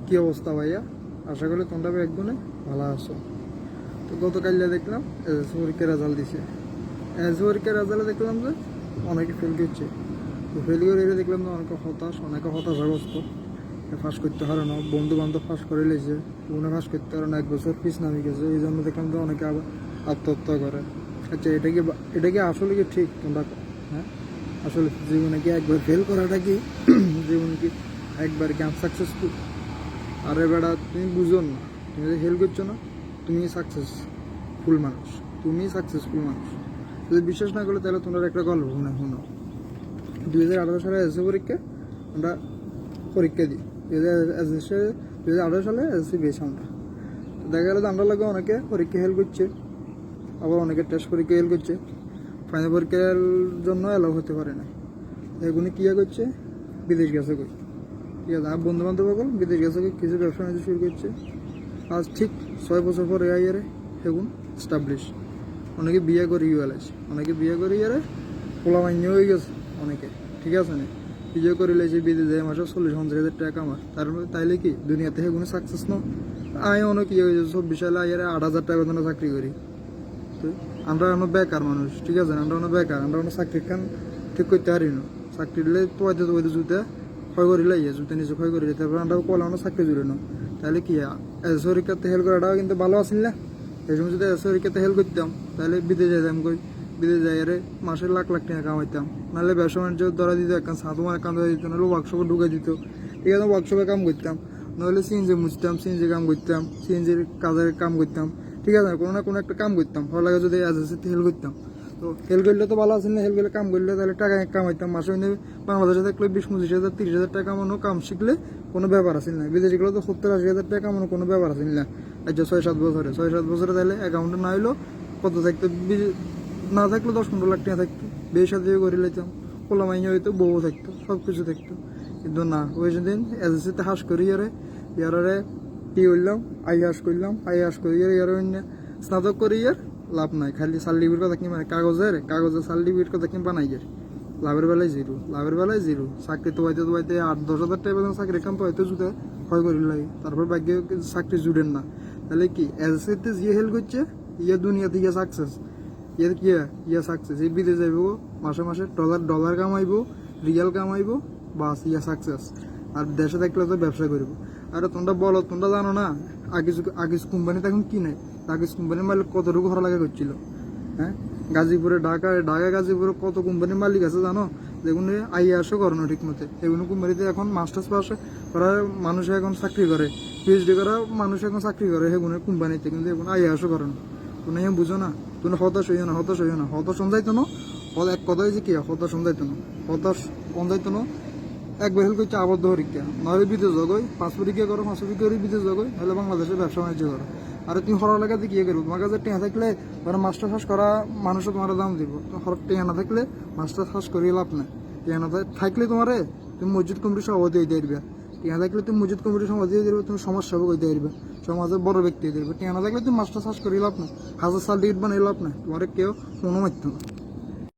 কি অবস্থা ভাইয়া? আশা করি তোমরা একদমই ভালো আছো। তো গতকাল দেখলাম এসএসসি পরীক্ষার রেজাল্ট দিছে। এসএসসি পরীক্ষার রেজাল্টে দেখলাম যে অনেকে ফেল করছে। তো ফেল করে দেখলাম যে অনেকে হতাশাগ্রস্ত, ফাঁস করতে পারে না, বন্ধু বান্ধব ফাঁস করে লেছে, মনে ফাঁস করতে পারে না, 1 বছর পিস নামে গেছে। এই জন্য দেখলাম যে অনেকে আবার আত্মহত্যা করে। আচ্ছা, এটা কি আসলে কি ঠিক? তোমরা হ্যাঁ, আসলে জীবনে কি একবার ফেল করাটা কি জীবনে কি একবার কি আনসাকসেসফুল? আরে বেড়া, তুমি বুঝো না, তুমি যে হেল্প করছো না, তুমি সাকসেসফুল মানুষ, তুমি সাকসেসফুল মানুষ। যদি বিশ্বাস না করলে তাহলে তোমরা একটা গল্প শুনো। 2018 সালে এসএসসি পরীক্ষা আমরা পরীক্ষা দিই। 2018 সালে এসএসসি বেশ আমরা দেখা গেল যে আমরা লাগে অনেকে পরীক্ষা হেল্প করছে, আবার অনেকে টেস্ট পরীক্ষা হেল্প করছে, ফাইনাল পরীক্ষার জন্য অ্যালাউ হতে পারে না। এগুলি কী করছে? বিদেশ গেছে কই, ঠিক আছে, আর বন্ধু বান্ধব বল বিদেশ গেছে কিছু ব্যবসা বাণিজ্য শুরু করছে। আজ ঠিক 6 বছর পরে আইয়ারে এখন স্টাবলিশ। অনেকে বিয়ে করে ইউএলএস, অনেকে বিয়ে করে ইয়ারে পোলা মান্য হয়ে গেছে অনেকে, ঠিক আছে না, বিয়ে করে লেছে বিদেশ যায় মাসে 40-50 হাজার টাকা কামার। তাইলে কি দুনিয়াতে কোনো সাকসেস ন? আয় অনেক ইয়ে হয়েছে 24 সালে আইয়ারে 8,000 টাকা বেতনে চাকরি করি। তো আমরা এখন বেকার মানুষ, ঠিক আছে, আমরা এখন বেকার, আমরা এখন চাকরি খান ঠিক করতে পারি না। চাকরি দিলে তোয়াইতে জুতে ক্ষয় করে লাইয়া জুতে নিজে ক্ষয় করে তারপর আমরা কলা চাকরি জুড়ে না। তাহলে কি এসএসসি পরীক্ষাতে হেল্প করাটাও কিন্তু ভালো আসিল না? এই সময় যদি এসএসসি পরীক্ষাতে হেল্প করতাম তাহলে বিদেশ যাইতাম কই, বিদেশ যাই মাসে লাখ লাখ টাকা কামাইতাম। নাহলে ব্যবসা বাণিজ্য ধরা দিত, একখান সাধুমার কাম ধরা দিত, নাহলে ওয়ার্কশপে ঢুকে দিত, ঠিক আছে, ওয়ার্কশপে কাম করতাম, নাহলে সিএনজি মুছতাম, সিএনজি কাম করতাম, সিএনজির কাজের কাম করতাম, ঠিক আছে, কোনো না কোনো একটা কাম করতাম। ভালো লাগে যদি এসএসসিতে হেল্প করতাম। তো হেল্প করলে তো ভালো আছে না, হেল্প করলে কাম করলে তাহলে টাকা কামাইতাম। মাসে বাংলাদেশে থাকলে 20-25 হাজার 30,000 টাকা কামানো কাম শিখলে কোনো ব্যাপার আছে না। বিদেশে গেলে তো 70-80 হাজার টাকা কামানো কোনো ব্যাপার আছে না। আচ্ছা, 6-7 বছরে তাহলে অ্যাকাউন্টে না হইলো কত থাকতো? না থাকলে 10-15 লাখ টাকা থাকতো, বিয়ে সাথে করে লাইতাম, পোলা মাইয়া হইতো, বউ থাকতো, সব কিছু থাকতো। কিন্তু না, ওই দিন এসএসসিতে হাস করি ইয়ারে কি করলাম, হাস করলাম, হাস করি ইয়ার স্নাতক করি লাভ নাই। খালি সার্টিফিকেট কথা কি মানে কাগজের সার্টিফিকেট কথা কি বানাই যায়, লাভের বেলায় জিরো। চাকরি তো বাইতে 8-10 হাজার টাকা বেতন চাকরি কাম পাইতে জুতে ভয় করি লাগে, তারপর ভাগ্য চাকরি জুড়েন না। তাহলে কি এসএসসিতে যে হেল্প করছে ইয়ে দুনিয়াতে ইয়ে সাকসেস, ইয়ে সাকসেস। এই বিদেশ যাইব, মাসে মাসে ডলার কামাইবো, রিয়াল কামাইবো, বাস ইয়া সাকসেস। আর দেশে থাকলে তো ব্যবসা করবো। আরে তোমরা বলো, তোমরা জানো না আগে কোম্পানিতে এখন কি নেই? আগে কোম্পানির মালিক কতটুকু হরা লাগা করছিল? হ্যাঁ, গাজীপুরে ঢাকা গাজীপুরে কত কোম্পানির মালিক আছে জানো? যেগুলো আইএসও করে না ঠিক মতো। এগুলো কোম্পানিতে এখন মাস্টার্স পাশে করা মানুষ এখন চাকরি করে, পিএইচডি করা মানুষ এখন চাকরি করে সেগুলো কোম্পানিতে, কিন্তু এখন আইএসও করে না। তুমি বুঝো না, তুমি হতাশ হইও না। হতাশ সমঝাইতো না, এক কথা হয়েছে কি, হতাশ সমঝাইতো না। একবার হেল করছে আবদ্ধ পরীক্ষা, নাহলে বিদেশ জগই 5 পরীক্ষা করো, 5 পরীক্ষা করে বিদেশ জগই, নাহলে বাংলাদেশে ব্যবসা বাণিজ্য করো। আর তুমি হরার লাগাতে কি করবো? তোমার কাছে টেঁয়া থাকলে ধরো মাস্টার পাস করা মানুষও তোমার দাম দিব। হঠাৎ টেঁয়া না থাকলে মাস্টার পাস করিয়ে লাভ নাই। টেঁয়া না থাকলে তুমি মসজিদ কমিটির সভাপতি হইতে পারবে। টেঁয়া থাকলে তুমি মসজিদ কমিটির সভাপতি হইতে পারবে, তুমি সমাজ সেবক হইতে পারবে, সমাজের বড় ব্যক্তি হইতে পারবে। টেঁয়া না থাকলে তুমি মাস্টার পাস করিয়ে লাভ নাই, হাজার সার্টিফিকেট বানিয়ে লাভ নাই, তোমার কেউ কোনো মারতো না।